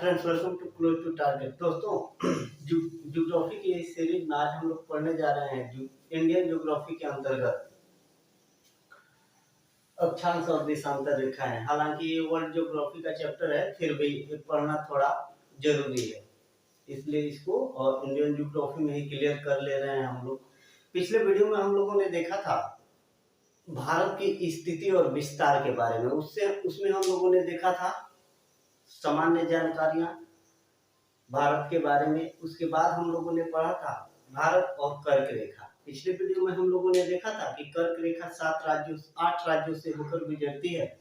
Friends, welcome to close to target. दोस्तों, geography की इस सीरीज में आज हम लोग पढ़ने जा रहे हैं इंडियन ज्योग्राफी के अंतर्गत अक्षांश और देशांतर रेखाएं। हालांकि ये वर्ल्ड ज्योग्राफी का चैप्टर है, फिर भी ये पढ़ना थोड़ा जरूरी है, इसलिए इसको और इंडियन ज्योग्राफी में ही क्लियर कर ले रहे हैं हम लोग। पिछले वीडियो में हम लोगों ने देखा था भारत की स्थिति और विस्तार के बारे में। उसमें हम लोगों ने देखा था सामान्य जानकारियां भारत के बारे में। उसके बाद हम लोगों ने पढ़ा था भारत और कर्क रेखा। पिछले वीडियो में हम लोगों ने देखा था कि कर्क रेखा 8 राज्यों से होकर गुजरती है,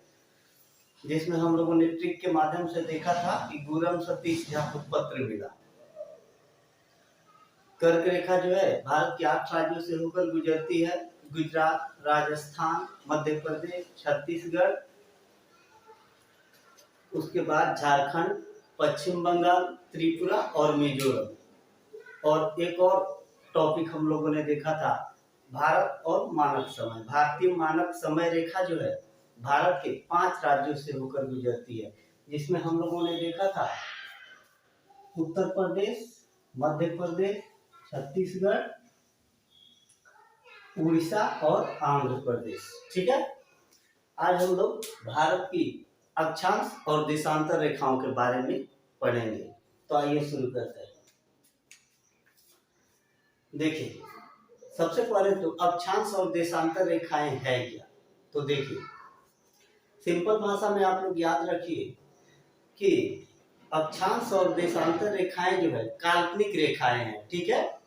जिसमें हम लोगों ने ट्रिक के माध्यम से देखा था कि गुरम सतीश झा को पत्र मिला। कर्क रेखा जो है भारत के 8 राज्यों से होकर गुजरती है, गुजरात, राजस्थान, मध्य प्रदेश, छत्तीसगढ़, उसके बाद झारखंड, पश्चिम बंगाल, त्रिपुरा और मिजोरम। और एक और टॉपिक हम लोगों ने देखा था भारत और मानक समय। भारतीय मानक समय रेखा जो है भारत के 5 राज्यों से होकर गुजरती है, जिसमें हम लोगों ने देखा था उत्तर प्रदेश, मध्य प्रदेश, छत्तीसगढ़, उड़ीसा और आंध्र प्रदेश। ठीक है, आज हम लोग भारत की अक्षांश और देशांतर रेखाओं के बारे में पढ़ेंगे। तो आइए शुरू करते हैं। देखिए, सबसे पहले तो अक्षांश और देशांतर रेखाएं है क्या। तो देखिए, सिंपल भाषा में आप लोग याद रखिए कि अक्षांश और देशांतर रेखाएं जो है काल्पनिक रेखाएं हैं। ठीक है,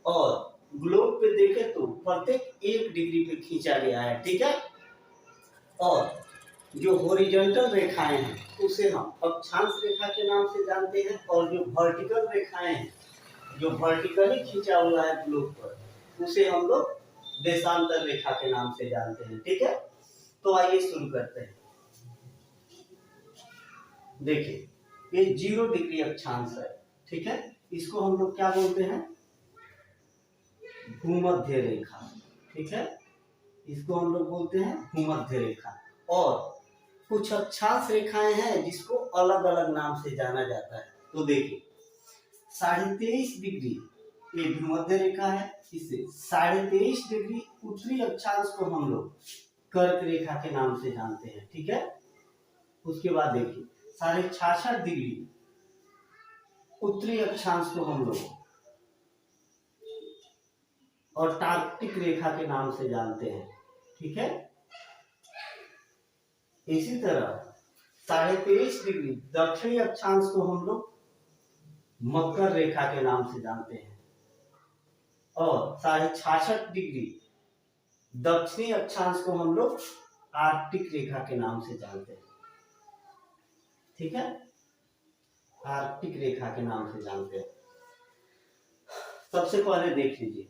और ग्लोब पे देखें तो प्रत्येक 1 डिग्री पे खींचा गया है। ठीक है, और जो हॉरिजॉन्टल रेखाएं हैं उसे हम अक्षांश रेखा के नाम से जानते हैं, और जो वर्टिकल रेखाएं हैं जो वर्टिकली खींचा हुआ है ग्लोब पर, उसे हम लोग देशांतर रेखा के नाम से जानते हैं। ठीक है, तो आइए शुरू करते हैं। देखिए, ये 0 डिग्री अक्षांश है। ठीक है, इसको हम लोग क्या बोलते हैं, भूमध्य रेखा। ठीक है, इसको हम लोग बोलते हैं भूमध्य रेखा। और कुछ अक्षांश रेखाएं हैं जिसको अलग अलग नाम से जाना जाता है। तो देखिए, 23.5 डिग्री ये भूमध्य रेखा है, इसे 23.5 डिग्री उत्तरी अक्षांश को हम लोग कर्क रेखा के नाम से जानते हैं। ठीक है, उसके बाद देखिए 66.5 डिग्री उत्तरी अक्षांश को हम लोग अंटार्कटिक रेखा के नाम से जानते हैं। ठीक है, इसी तरह 23.5 डिग्री दक्षिणी अक्षांश को हम लोग मकर रेखा के नाम से जानते हैं, और 66.5 डिग्री दक्षिणी अक्षांश को हम लोग आर्कटिक रेखा के नाम से जानते हैं। ठीक है, आर्कटिक रेखा के नाम से जानते हैं। सबसे पहले देख लीजिए,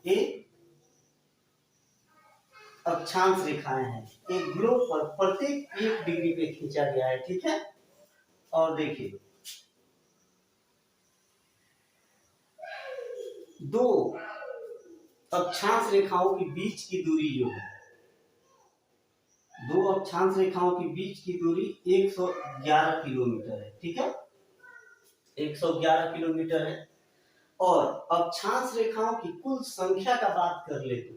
ये अक्षांश रेखाएं हैं, एक ग्लोब पर प्रत्येक 1 डिग्री पे खींचा गया है। ठीक है, और देखिए 2 अक्षांश रेखाओं के बीच की दूरी जो है, 2 अक्षांश रेखाओं के बीच की दूरी 111 किलोमीटर है। ठीक है, 111 किलोमीटर है। और अक्षांश रेखाओं की कुल संख्या का बात कर ले तो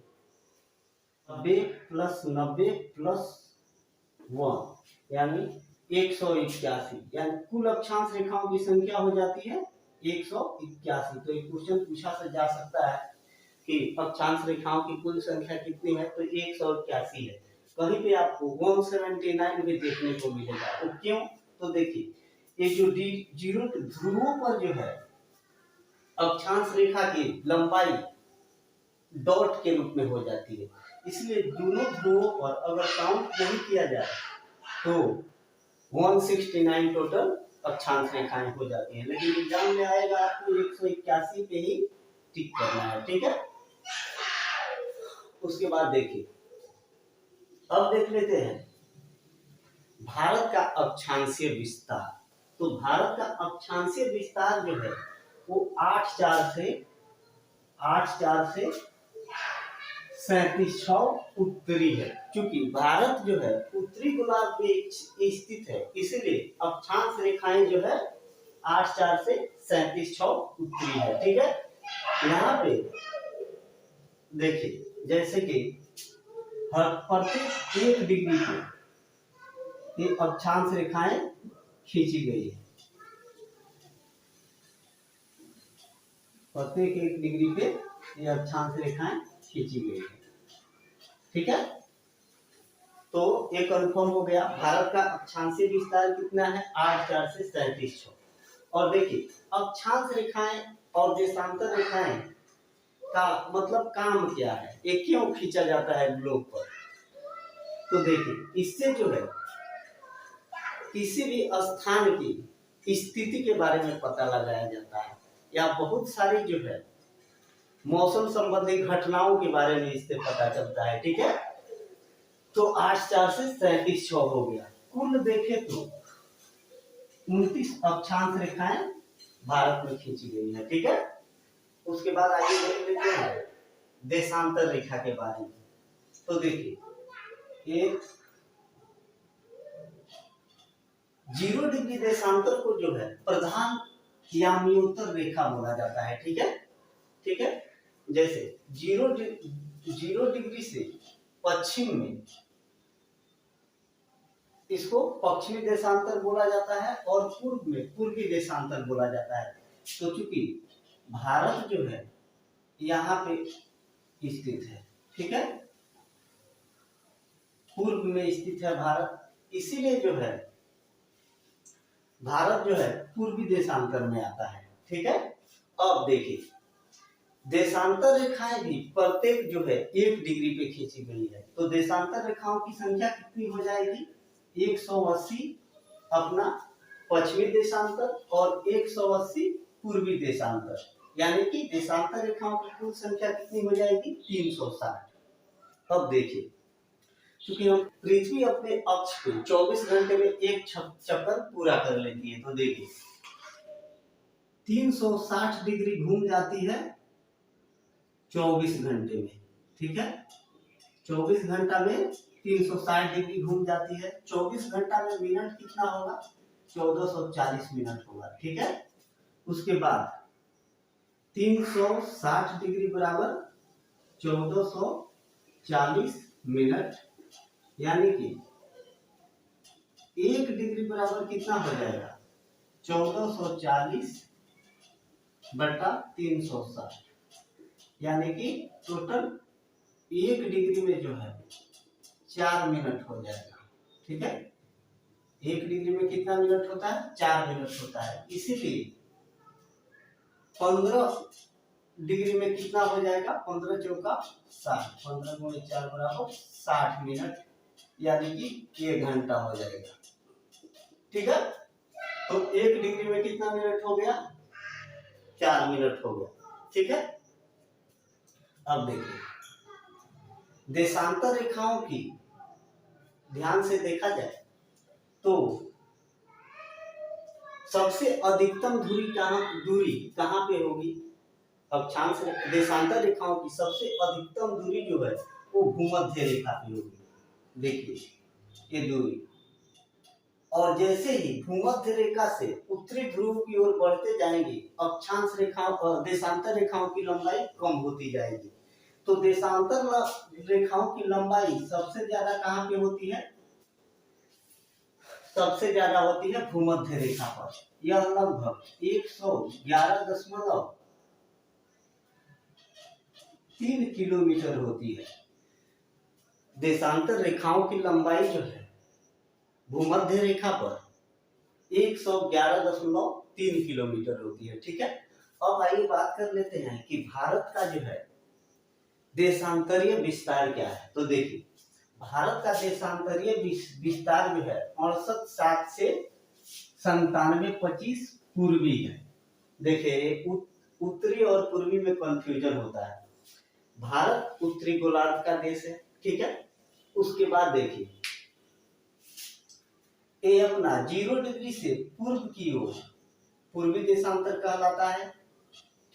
90 + 90 + 1 यानी 181, यानी कुल अक्षांश रेखाओं की संख्या हो जाती है 181। तो एक क्वेश्चन पूछा जा सकता है कि अक्षांश रेखाओं की कुल संख्या कितनी है, तो 181 है। कहीं पे आपको 179 भी देखने को मिलेगा। तो क्यों, तो देखिए, ये जो 0 ध्रुवों पर जो है अक्षांश रेखा की लंबाई डॉट के रूप में हो जाती है, इसलिए दोनों ध्रुवों पर अगर काउंट नहीं किया जाए तो 169 टोटल अक्षांश रेखाएं हो जाती हैं। लेकिन एग्जाम में आएगा आपको 181 पे ही टिक करना है। ठीक है, उसके बाद देखिए, अब देख लेते हैं भारत का अक्षांशीय विस्तार। तो भारत का अक्षांशीय विस्तार जो है वो 8.4 से 37 उत्तरी है। क्योंकि भारत जो है उत्तरी गोलार्ध में स्थित है, इसलिए अक्षांश रेखाएं जो है 8 से 37 उत्तरी है। ठीक है, यहाँ पे देखिए जैसे कि हर प्रत्येक 1 डिग्री पे ये अक्षांश रेखाएं खींची गई है। प्रत्येक 1 डिग्री पे ये अक्षांश रेखाएं खींची गई है। ठीक है, तो ये कंफर्म हो गया। भारत का अक्षांशीय विस्तार कितना है? 8 से 37। और देखिए अक्षांश रेखाएं और देशांतर रेखाएं का मतलब काम क्या है, ये क्यों खींचा जाता है ग्लोब पर? तो देखिए इससे जो है किसी भी स्थान की स्थिति के बारे में पता लगाया जाता है, या बहुत सारी जो है मौसम संबंधी घटनाओं के बारे में इससे पता चलता है। ठीक है, तो 8 से 37 हो गया। कुल देखे तो 29 अक्षांश रेखाएं भारत में खींची गई है। ठीक है, उसके बाद आइए देख लेते हैं देशांतर रेखा के बारे में। तो देखिए एक 0 डिग्री देशांतर को जो है प्रधान यामियोत्तर रेखा बोला जाता है। ठीक है, ठीक है, जैसे 0 डिग्री से पश्चिम में इसको पश्चिमी देशांतर बोला जाता है, और पूर्व में पूर्वी देशांतर बोला जाता है। तो चूंकि भारत जो है यहाँ पे स्थित है, ठीक है, पूर्व में स्थित है भारत, इसीलिए जो है भारत जो है पूर्वी देशांतर में आता है। ठीक है, अब देखिए देशांतर रेखाएं भी प्रत्येक जो है 1 डिग्री पे खींची गई है। तो देशांतर रेखाओं की संख्या कितनी हो जाएगी? 180 अपना पश्चिमी देशांतर और 180 पूर्वी देशांतर, यानी कि देशांतर रेखाओं की कुल संख्या कितनी हो जाएगी? 360। अब देखिए क्योंकि हम पृथ्वी अपने अक्ष पे 24 घंटे में एक चक्कर पूरा कर लेती है, तो देखिए 360 डिग्री घूम जाती है 24 घंटे में। ठीक है, 24 घंटा में 360 डिग्री घूम जाती है। 24 घंटा में मिनट कितना होगा? 1440 मिनट होगा। ठीक है, उसके बाद 360 डिग्री बराबर 1440 मिनट, यानी कि 1 डिग्री बराबर कितना हो जाएगा? 1440 बटा 360, यानी कि टोटल 1 डिग्री में जो है 4 मिनट हो जाएगा। ठीक है, 1 डिग्री में कितना मिनट होता है? 4 मिनट होता है। इसीलिए 15 डिग्री में कितना हो जाएगा? 15 चौका 60, 15 गुणे 4 बराबर 60 मिनट, यानी कि 1 घंटा हो जाएगा। ठीक है, तो 1 डिग्री में कितना मिनट हो गया? 4 मिनट हो गया। ठीक है, अब देखिए देशांतर रेखाओं की ध्यान से देखा जाए तो सबसे अधिकतम दूरी कहाँ पे होगी? अक्षांश देशांतर रेखाओं की सबसे अधिकतम दूरी जो है वो भूमध्य रेखा पे होगी। देखिए ये दूरी, और जैसे ही भूमध्य रेखा से उत्तरी ध्रुव की ओर बढ़ते जाएंगे अक्षांश रेखाओं देशांतर रेखाओं की लंबाई कम होती जाएगी। तो देशांतर रेखाओं की लंबाई सबसे ज्यादा कहाँ पे होती है? सबसे ज्यादा होती है भूमध्य रेखा पर। यह लगभग 111.3 किलोमीटर होती है। देशांतर रेखाओं की लंबाई जो है भूमध्य रेखा पर 111.3 किलोमीटर होती है। ठीक है, अब आइए बात कर लेते हैं कि भारत का जो है देशांतरीय विस्तार क्या है। तो देखिए भारत का देशांतरीय विस्तार जो है 68,700 से 97,25 पूर्वी है। देखिए उत्तरी और पूर्वी में कंफ्यूजन होता है। भारत उत्तरी गोलार्ध का देश है। ठीक है, उसके बाद देखिए ये अपना 0 डिग्री से पूर्व की ओर पूर्वी देशांतर कहलाता है।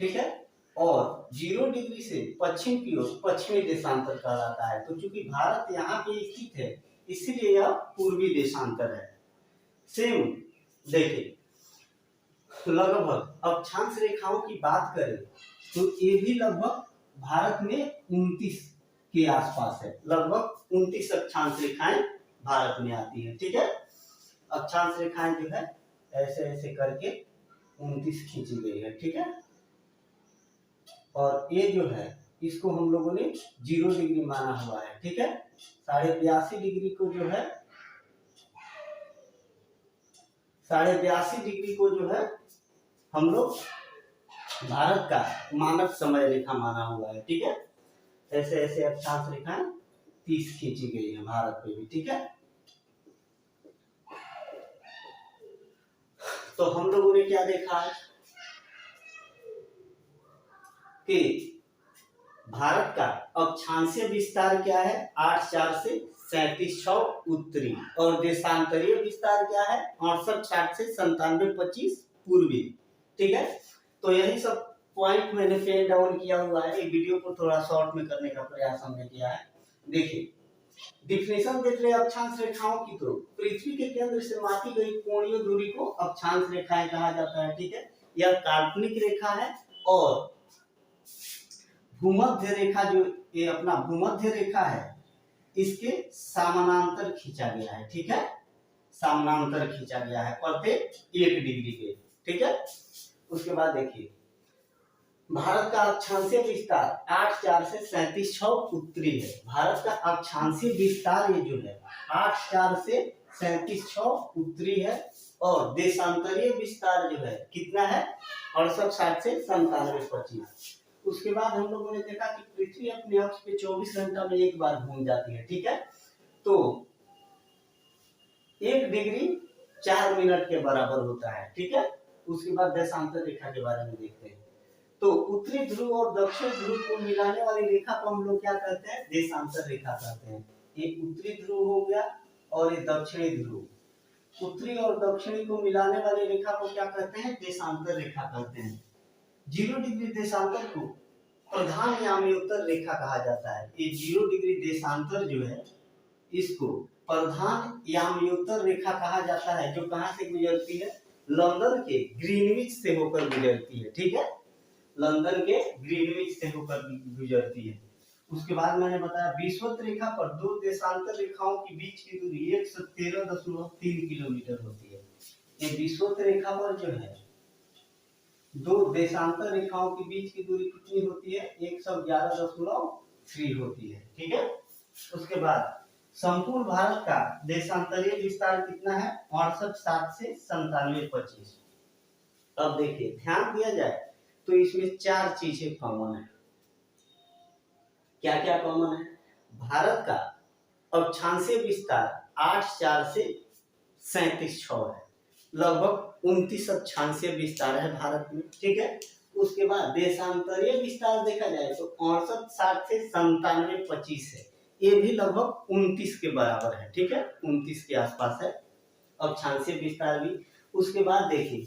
ठीक है, और 0 डिग्री से पश्चिम की ओर पश्चिमी देशांतर कहलाता है। तो चूंकि भारत यहाँ पे स्थित है इसलिए यह पूर्वी देशांतर है। सेम देखिए, लगभग अक्षांश रेखाओं की बात करें तो ये भी लगभग भारत में 29 के आसपास है। लगभग 29 अक्षांश रेखाएं भारत में आती है। ठीक है, अक्षांश रेखाएं जो है ऐसे ऐसे करके 29 खींची गई है। ठीक है, और ये जो है इसको हम लोगों ने 0 डिग्री माना हुआ है। ठीक है, 82.5 डिग्री को जो है 82.5 डिग्री को जो है हम लोग भारत का मानक समय रेखा माना हुआ है। ठीक है, ऐसे ऐसे अक्षांश रेखाएं 30 खींची गई है भारत पे भी। ठीक है, तो हम लोगों ने क्या देखा है कि भारत का अक्षांशीय विस्तार क्या है 8.4 से 37.6 उत्तरी, और देशांतरीय विस्तार क्या है 68.60 से 97.25 पूर्वी। ठीक है, तो यही सब पॉइंट मैंने पेन डाउन किया हुआ है। एक वीडियो को थोड़ा शॉर्ट में करने का प्रयास हमने किया है। देखिए, डिफिनेशन देख रहे अक्षांश रेखाओं की, तो पृथ्वी के केंद्र से मापी गई कोणीय दूरी को अक्षांश रेखाएं कहा जाता है। ठीक है, यह काल्पनिक रेखा है और भूमध्य रेखा जो ये अपना भूमध्य रेखा है इसके समानांतर खींचा गया है। ठीक है, समानांतर खींचा गया है प्रत्येक 1 डिग्री के। ठीक है, उसके बाद देखिए, भारत का अक्षांशीय विस्तार 8.4 से 37.6 उत्तरी है। भारत का अक्षांशीय विस्तार ये जो है 8.4 से 37.6 उत्तरी है, और देशांतरीय विस्तार जो है कितना है 68.60 से 97.25। उसके बाद हम लोगों ने देखा कि पृथ्वी अपने अक्ष पे 24 घंटा में एक बार घूम जाती है। ठीक है, तो 1 डिग्री 4 मिनट के बराबर होता है। ठीक है, उसके बाद देशांतर रेखा के बारे में देखते हैं। तो उत्तरी ध्रुव और दक्षिण ध्रुव को मिलाने वाली रेखा को हम लोग क्या कहते हैं देशांतर रेखा कहते हैं। ये उत्तरी ध्रुव हो गया और ये दक्षिणी ध्रुव। उत्तरी और दक्षिणी को मिलाने वाली रेखा को क्या कहते हैं देशांतर रेखा कहते हैं। 0 डिग्री देशांतर को प्रधान याम्योत्तर रेखा कहा जाता है। ये 0 डिग्री देशांतर जो है इसको प्रधान याम्योत्तर रेखा कहा जाता है, जो कहां से गुजरती है लंदन के ग्रीनविच से होकर गुजरती है। ठीक है, लंदन के ग्रीनविच से होकर गुजरती है। उसके बाद मैंने बताया विषुवत रेखा पर दो देशांतर रेखाओं के बीच की दूरी 113.3 किलोमीटर होती है। ये विषुवत रेखा पर जो है दो देशांतर रेखाओं के बीच की दूरी कितनी होती है 111.3 होती है। ठीक है, उसके बाद संपूर्ण भारत का देशांतरीय विस्तार कितना है 68.60 से 97.25। अब देखिए ध्यान दिया जाए तो इसमें 4 चीजें कॉमन है। क्या क्या कॉमन है, भारत का अक्षांशीय विस्तार 8.4 से 37.6 है, लगभग 29 अक्षांशीय विस्तार है भारत में। ठीक है, उसके बाद देशांतरीय विस्तार देखा जाए तो 68.60 से 97.25 है, ये भी लगभग 29 के बराबर है। ठीक है, 29 के आसपास है अक्षांशीय विस्तार भी। उसके बाद देखिए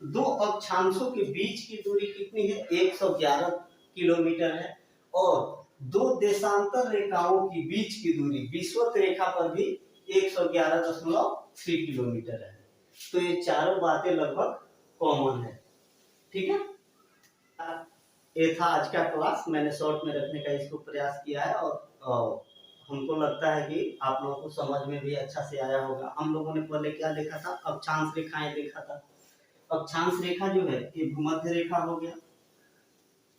दो अक्षांशों के बीच की दूरी कितनी है 111 किलोमीटर है, और दो देशांतर रेखाओं के बीच की दूरी विषुवत रेखा पर भी 111.3 किलोमीटर है। तो ये चारों बातें लगभग कॉमन है। ठीक है, ये था आज का क्लास, मैंने शॉर्ट में रखने का इसको प्रयास किया है, और हमको लगता है कि आप लोगों को समझ में भी अच्छा से आया होगा। हम लोगों ने पहले क्या देखा था अक्षांश रेखाएं देखा था। अक्षांश रेखा जो है ये भूमध्य रेखा हो गया।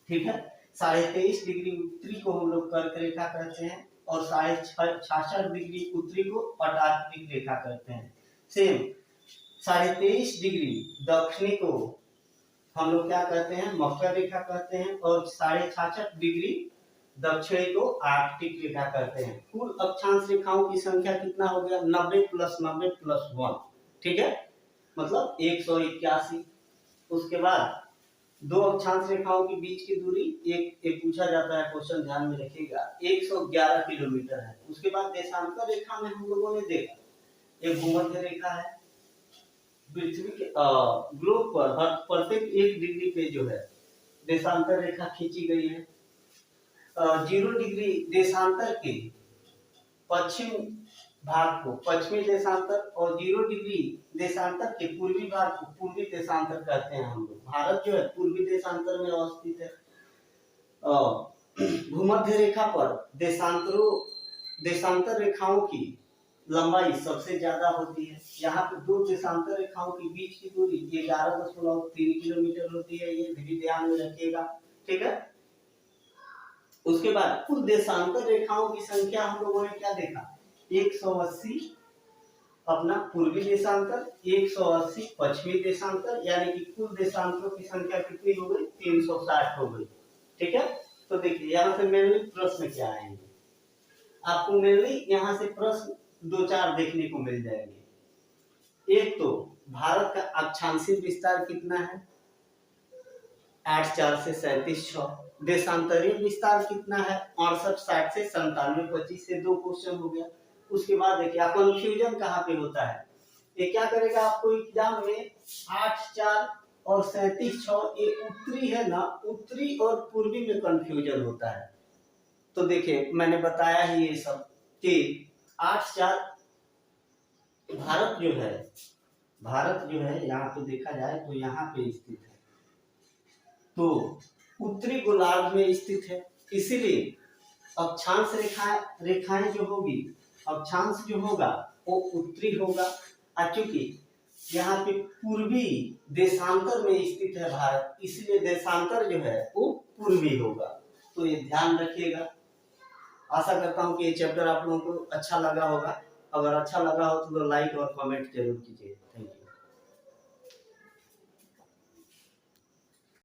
ठीक है, 23.5 डिग्री उत्तरी को हम लोग कर्क रेखा कहते हैं, और 66.5 डिग्री उत्तरी को अटार्कटिक रेखा कहते हैं। सेम 23.5 डिग्री दक्षिणी को हम लोग क्या कहते हैं मकर रेखा कहते हैं, और 66.5 डिग्री दक्षिणी को आर्कटिक रेखा कहते हैं। कुल अक्षांश रेखाओं की संख्या कितना हो गया 90 + 90 + 1। ठीक है, मतलब 181। उसके बाद दो अक्षांश रेखाओं के बीच की दूरी एक पूछा जाता है क्वेश्चन, ध्यान में रखिएगा 111 किलोमीटर है। उसके बाद देशांतर रेखा में हम लोगों ने देखा एक भूमध्य रेखा है, पृथ्वी के ग्लोब पर हर प्रत्येक 1 डिग्री पे जो है देशांतर रेखा खींची गई है। 0 डिग्री देशांतर के पश्चिम भाग को पश्चिमी देशांतर और 0 डिग्री देशांतर के पूर्वी भाग को पूर्वी देशांतर कहते हैं हम लोग। भारत जो है पूर्वी देशांतर में अवस्थित है। भूमध्य रेखा पर देशांतर रेखाओं की लंबाई सबसे ज्यादा होती है। यहाँ पे दो देशांतर रेखाओं के बीच की दूरी 11.3 किलोमीटर होती है, ये भी ध्यान में रखिएगा, ठीक है। उसके बाद कुल देशांतर रेखाओं की संख्या हम लोगों ने क्या देखा, 180 अपना पूर्वी देशांतर, 180 पश्चिमी देशांतर, यानी कि कुल देशांतरों की संख्या कितनी हो गई, 360 हो गई, ठीक है। तो देखिए यहाँ से मेनली प्रश्न क्या आएंगे, आपको मेनली यहाँ से प्रश्न 2-4 देखने को मिल जाएंगे। एक तो भारत का अक्षांशीय विस्तार कितना है, 8/4 से 37/6। देशांतरीय विस्तार कितना है, 68/60 से 97/25 से 2 क्वेश्चन हो गया। उसके बाद देखिए कंफ्यूजन कहाँ पे होता है, ये क्या करेगा आपको एग्जाम में 8/4 और 37/6 ये उत्तरी है ना, उत्तरी और पूर्वी में कंफ्यूजन होता है। तो देखिए मैंने बताया ही ये सब कि 8/4 भारत जो है यहाँ पे देखा जाए तो यहाँ पे स्थित है, तो उत्तरी गोलार्ध में स्थित है, इसीलिए अक्षांश रेखाएं जो होगी, अक्षांश जो होगा वो उत्तरी होगा। क्योंकि यहाँ पे पूर्वी देशांतर में स्थित है भारत, इसलिए देशांतर जो है वो पूर्वी होगा। तो ये ध्यान रखिएगा। आशा करता हूँ कि ये चैप्टर आप लोगों को अच्छा लगा होगा। अगर अच्छा लगा हो तो लाइक और कमेंट जरूर कीजिए। Thank you.